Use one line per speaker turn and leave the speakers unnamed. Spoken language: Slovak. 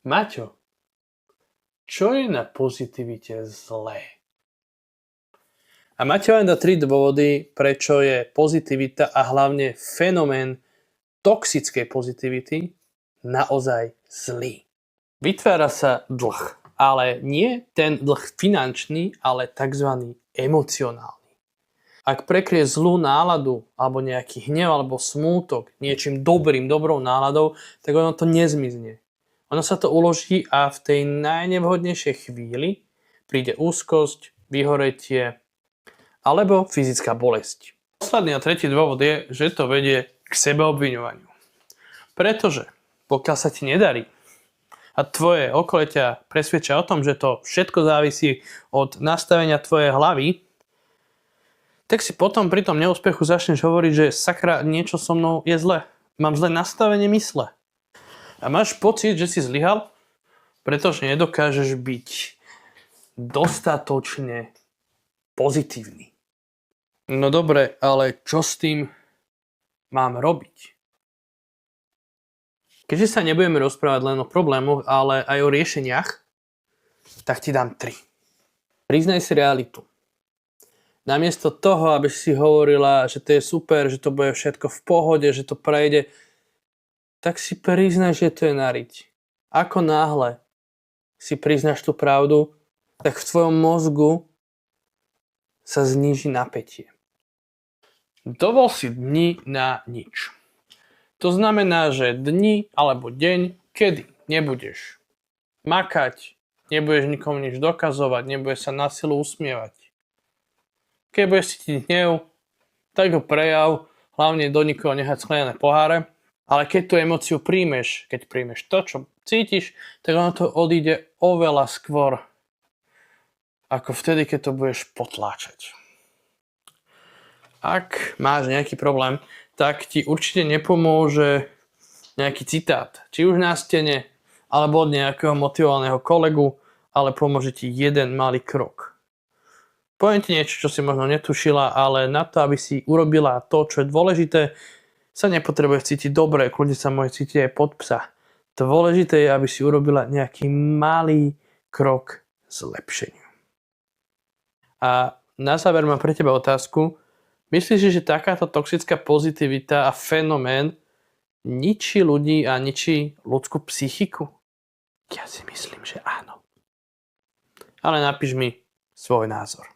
Maťo, čo je na pozitivite zlé? A Maťo vám dá 3 dôvody, prečo je pozitivita a hlavne fenomén toxickej pozitivity naozaj zlý. Vytvára sa dlh, ale nie ten dlh finančný, ale tzv. Emocionálny. Ak prekrie zlú náladu, alebo nejaký hnev, alebo smútok niečím dobrou náladou, tak ono to nezmizne. Ono sa to uloží a v tej najnevhodnejšej chvíli príde úzkosť, vyhoretie alebo fyzická bolesť. Posledný a tretí dôvod je, že to vedie k sebaobviňovaniu. Pretože pokiaľ sa ti nedarí a tvoje okolie ťa presvedčia o tom, že to všetko závisí od nastavenia tvojej hlavy, tak si potom pri tom neúspechu začneš hovoriť, že sakra, niečo so mnou je zle. Mám zlé nastavenie mysle. A máš pocit, že si zlyhal, pretože nedokážeš byť dostatočne pozitívny. No dobre, ale čo s tým mám robiť? Keďže sa nebudeme rozprávať len o problémoch, ale aj o riešeniach, tak ti dám 3. Priznaj si realitu. Namiesto toho, aby si hovorila, že to je super, že to bude všetko v pohode, že to prejde, tak si priznaj, že to je na riť. Ako náhle si priznáš tú pravdu, tak v tvojom mozgu sa zníži napätie. Dovol si dni na nič. To znamená, že dni alebo deň, kedy nebudeš makať, nebudeš nikomu nič dokazovať, nebudeš sa na silu usmievať. Keď budeš cítiť hnev, tak ho prejav, hlavne do nikoho nehať sklenené poháre, ale keď tú emóciu príjmeš, keď príjmeš to, čo cítiš, tak ono to odíde oveľa skôr, ako vtedy, keď to budeš potláčať. Ak máš nejaký problém, tak ti určite nepomôže nejaký citát, či už na stene, alebo od nejakého motivovaného kolegu, ale pomôže ti jeden malý krok. Poviem ti niečo, čo si možno netušila, ale na to, aby si urobila to, čo je dôležité, sa nepotrebuješ cítiť dobre, kľudne sa môže cítiť aj pod psa. Dôležité je, aby si urobila nejaký malý krok zlepšeniu. A na záver mám pre teba otázku. Myslíš, že takáto toxická pozitivita a fenomén ničí ľudí a ničí ľudskú psychiku? Ja si myslím, že áno. Ale napíš mi svoj názor.